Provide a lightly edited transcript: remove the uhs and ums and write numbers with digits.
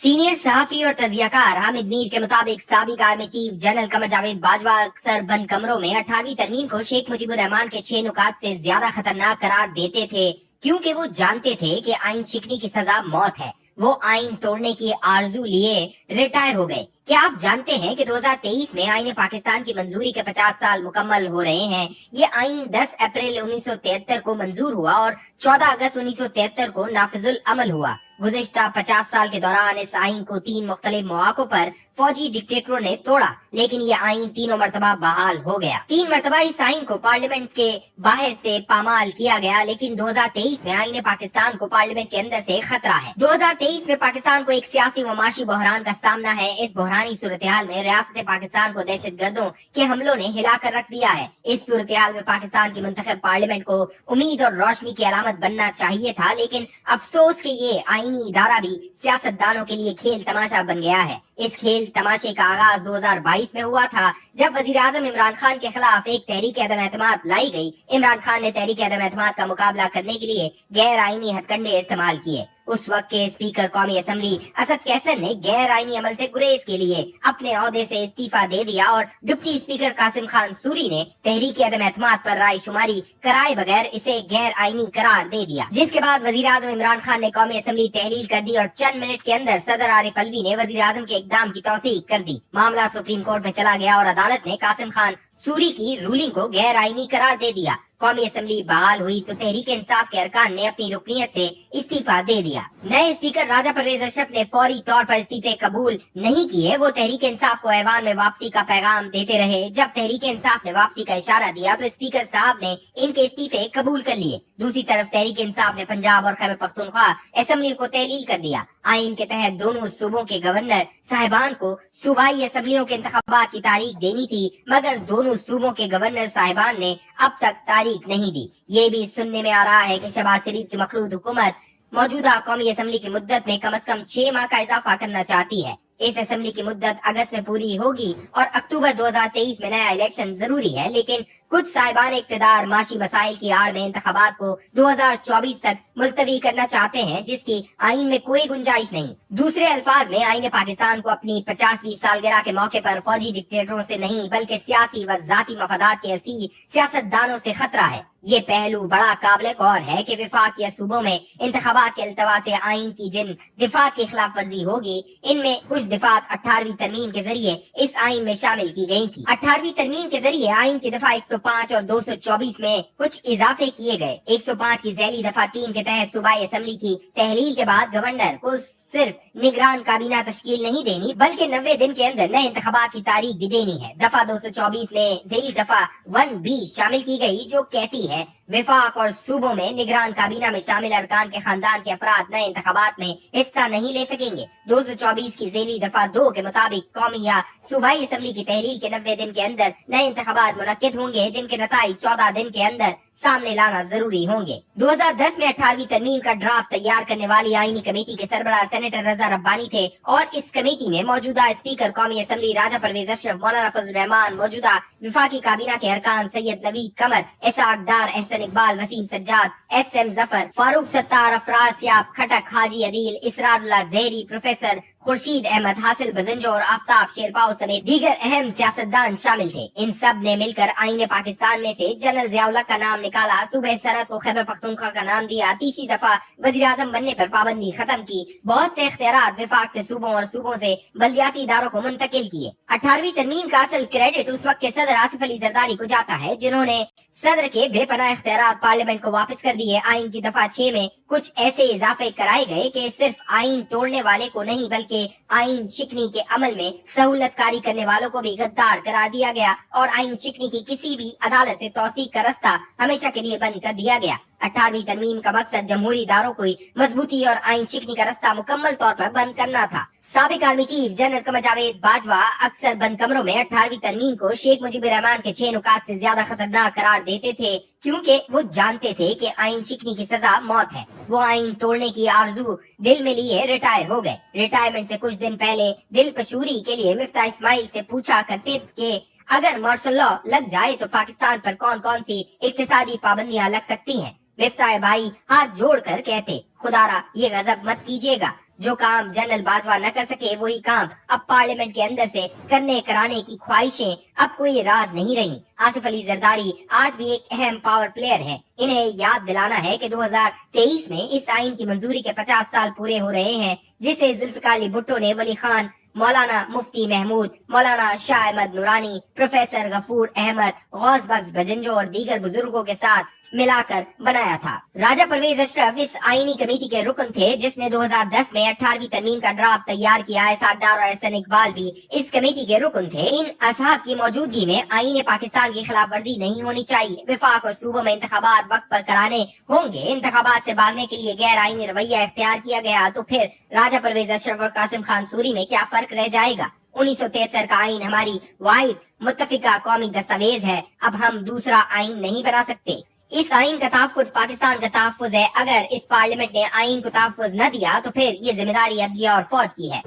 Senior सहाफी और तजियाकार हामिद मीर के मुताबिक साबिक army chief general Qamar Javed Bajwa अक्सर बंद कमरों में 18वीं तरमीम को शेख मुजीबुर रहमान के 6 नुकात से ज्यादा खतरनाक करार देते थे, क्योंकि वो जानते थे कि आइन शिकनी की सजा मौत है। वो आइन तोड़ने की आरजू लिए रिटायर हो गए। क्या आप जानते हैं कि 2023 में आइन पाकिस्तान की मंजूरी के 50 साल मुकम्मल हो रहे हैं। ये आइन 10 अप्रैल 1973 को मंजूर हुआ और 14 अगस्त 1973 को नाफिजुल अमल हुआ। गुज़िश्ता 50 साल के दौरान इस आइन को 3 मुख्तलिफ मौक़ों पर फौजी डिक्टेटरों ने तोड़ा, लेकिन ये आइन तीनों मरतबा बहाल हो गया। 3 मरतबा इस आइन को पार्लियामेंट के बाहर से पामाल किया गया, लेकिन 2023 में आइन पाकिस्तान को पार्लियामेंट के अंदर से खतरा है। 2023 में पाकिस्तान को एक सियासी व माशी बहरान का सामना है। इस बहरानी सूरत हाल में रियासत पाकिस्तान को दहशत गर्दों के हमलों ने हिला कर रख दिया है। इस सूरत हाल में पाकिस्तान की मुंतखब पार्लियामेंट को उम्मीद और रोशनी की अलामत बनना चाहिए था, लेकिन अफसोस के ये आईनी इदारा भी सियासतदानों के लिए खेल तमाशा बन गया है। इस खेल तमाशे का आगाज 2022 में हुआ था, जब वजीर आजम इमरान खान के खिलाफ एक तहरीक अदम एतमाद लाई गई। इमरान खान ने तहरीक अदम एतमाद का मुकाबला करने के लिए गैर आईनी हथकंडे इस्तेमाल किए। उस वक्त के स्पीकर कौमी असम्बली असद कैसर ने गैर आईनी अमल से गुरेज के लिए अपने ओहदे से इस्तीफा दे दिया और डिप्टी स्पीकर कासिम खान सूरी ने तहरीक अदम एतमाद पर राय शुमारी कराए बगैर इसे गैर आईनी करार दे दिया, जिसके बाद वजीर आजम इमरान खान ने कौमी असम्बली तहलील कर दी और चंद मिनट के अंदर सदर आरिफ अलवी ने वजीर आजम के इकदाम की तौसीक कर दी। मामला सुप्रीम कोर्ट में चला गया और अदालत ने कासिम खान सूरी की रूलिंग को गैर आईनी करार दे दिया। कौमी असम्बली बहाल हुई तो तहरीक इंसाफ के अरकान ने अपनी रुकनीयत से इस्तीफा दे दिया। नए स्पीकर राजा परवेज अशरफ ने फौरी तौर पर इस्तीफे कबूल नहीं किए। वो तहरीक इंसाफ को ऐवान में वापसी का पैगाम देते रहे। जब तहरीक इंसाफ ने वापसी का इशारा दिया तो स्पीकर साहब ने इनके इस्तीफे कबूल कर लिए। दूसरी तरफ तहरीक इंसाफ ने पंजाब और खैबर पख्तूनख्वा असम्बली को तहलील कर दिया। आइन के तहत दोनों सूबों के गवर्नर साहिबान को सूबाई असम्बलियों के इंतखाबात की तारीख देनी थी, मगर दोनों सूबों के गवर्नर साहिबान ने अब तक तारीख नहीं दी। ये भी सुनने में आ रहा है कि शहबाज शरीफ की मखलूद हुकूमत मौजूदा कौमी असम्बली की मुद्दत में कम से कम 6 माह का इजाफा करना चाहती है। इस असम्बली की मुद्दत अगस्त में पूरी होगी और अक्टूबर 2023 में नया इलेक्शन जरूरी है, लेकिन कुछ साहिबान इक्तदार माशी मसाइल की आड़ में इंतखाबात को 2024 तक मुलतवी करना चाहते हैं, जिसकी आइन में कोई गुंजाइश नहीं। दूसरे अल्फाज में आइन पाकिस्तान को अपनी 50वीं सालगिरह के मौके पर फौजी डिक्टेटरों से नहीं बल्कि सियासी व जाती मफादात के असीर सियासतदानों से खतरा है। ये पहलू बड़ा काबिल गौर है कि विफाक या सूबों में इंतखाबात के अल्तवा से आइन की जिन दिफात की खिलाफ वर्जी होगी, इनमें कुछ दिफात 18वीं तरमीम के जरिए इस आइन में शामिल की गई थी। 18वीं तरमीम के जरिए आइन की दफा 105 और 224 में कुछ इजाफे किए गए। 105 की झैली दफा 3 के तहत सूबाई असम्बली की तहलील के बाद गवर्नर को सिर्फ निगरान काबीना तश्कील नहीं देनी, बल्कि 90 दिन के अंदर नए इंतखाबात की तारीख भी देनी है। दफा 224 में झैली दफा 1B शामिल की गई, जो कहती है विफाक और सूबों में निगरान काबीना में शामिल अरकान के खानदान के अफराद नए इंतखाबात में हिस्सा नहीं ले सकेंगे। 224 की झैली दफा 2 के मुताबिक कौमी या सूबाई असम्बली की तहलील के 90 दिन के अंदर नए इंतखाबात मुनक्किद होंगे, जिनके नताइज 14 दिन के अंदर सामने लाना जरूरी होंगे। 2010 में 18वीं तरमीम का ड्राफ्ट तैयार करने वाली आईनी कमेटी के सरबराह सेनेटर रजा रब्बानी थे और इस कमेटी में मौजूदा स्पीकर कौमी असम्बली राजा परवेज अशरफ, मौलाना फजल रहमान, मौजूदा विफाकी काबीना के अरकान सैयद नवीद कमर, इसाक डार, एहसन इकबाल, वसीम सज्जाद, SM जफर, फारूक सत्तार, अफराज सियाब खटक, हाजी अदील, इसरारुल्लाह जहरी, प्रोफेसर खुर्शीद अहमद, हासिल बजंजो और आफ्ताब शेरपाओ समेत दीगर अहम सियासतदान शामिल थे। इन सब ने मिलकर आईन पाकिस्तान में से जनरल जियाउल हक का नाम निकाला, सूबे सरहद को खैबर पख्तूनख्वा का नाम दिया, तीसरी दफा वजीर आजम बनने पर पाबंदी खत्म की, बहुत से इख्तियारात विफाक से सूबों और सूबों से बल्दियाती इदारों को मुंतकिल किए। 18वीं तरमीम का असल क्रेडिट उस वक्त के सदर आसिफ अली जरदारी को जाता है, जिन्होंने सदर के बेपनाह इख्तियारात पार्लियामेंट को वापस कर दिए। आइन की दफा 6 में कुछ ऐसे इजाफे कराए गए कि सिर्फ आइन तोड़ने वाले को नहीं बल्कि आइन शिकनी के अमल में सहूलतकारी करने वालों को भी गद्दार करार दिया गया और आइन शिकनी की किसी भी अदालत से तौसीक का रास्ता हमेशा के लिए बंद कर दिया गया। 18वीं तरमीम का मकसद जमहूरी इदारों को मजबूती और आइन शिकनी का रास्ता मुकम्मल तौर पर बंद करना था। साबिक army chief general Qamar Javed Bajwa अक्सर बंद कमरों में 18वीं तरमीम को शेख मुजीबुर रहमान के 6 नुकात से ज्यादा खतरनाक करार देते थे, क्योंकि वो जानते थे कि आइन शिकनी की सजा मौत है। वो आइन तोड़ने की आरजू दिल में लिए रिटायर हो गए। रिटायरमेंट से कुछ दिन पहले दिल पशूरी के लिए मिफ्ता इस्माइल से पूछा करते कि अगर मार्शल लॉ लग जाए तो पाकिस्तान पर कौन कौन सी इक्तिसादी पाबंदियां लग सकती हैं। मिफ्ता भाई हाथ जोड़कर कहते, खुदारा ये गजब मत कीजिएगा, जो काम जनरल बाजवा न कर सके वही काम अब पार्लियामेंट के अंदर से करने कराने की ख्वाहिशें अब कोई राज नहीं रही। आसिफ अली जरदारी आज भी एक अहम पावर प्लेयर है। इन्हें याद दिलाना है कि 2023 में इस आइन की मंजूरी के 50 साल पूरे हो रहे हैं, जिसे जुल्फिकार अली भुट्टो ने वली खान, मौलाना मुफ्ती महमूद, मौलाना शाह अहमद नूरानी, प्रोफेसर गफूर अहमद, गौस बख्श गजनजो और दीगर बुजुर्गों के साथ मिलाकर बनाया था। राजा परवेज अशरफ इस आईनी कमेटी के रुकन थे, जिसने 2010 में 18वीं तरमीम का ड्राफ्ट तैयार किया। इसाक डार और एहसन इकबाल भी इस कमेटी के रुकन थे। इन असहाब की मौजूदगी में आईन पाकिस्तान की खिलाफ वर्जी नहीं होनी चाहिए। विफाक और सूबों में इंतखाबात वक्त पर कराने होंगे। इंतखाबात से भागने के लिए गैर आईनी रवैया इख्तियार किया गया तो फिर राजा परवेज अशरफ और कासिम खान सूरी में क्या फर्क रह जाएगा। 1973 का आइन हमारी वाहिद मुत्तफिका कौमी दस्तावेज है। अब हम दूसरा आइन नहीं बना सकते। इस आइन का तहफ्फुज़ पाकिस्तान का तहफ्फुज़ है। अगर इस पार्लियामेंट ने आइन को तहफ्फुज़ न दिया तो फिर ये जिम्मेदारी अदलिया और फौज की है।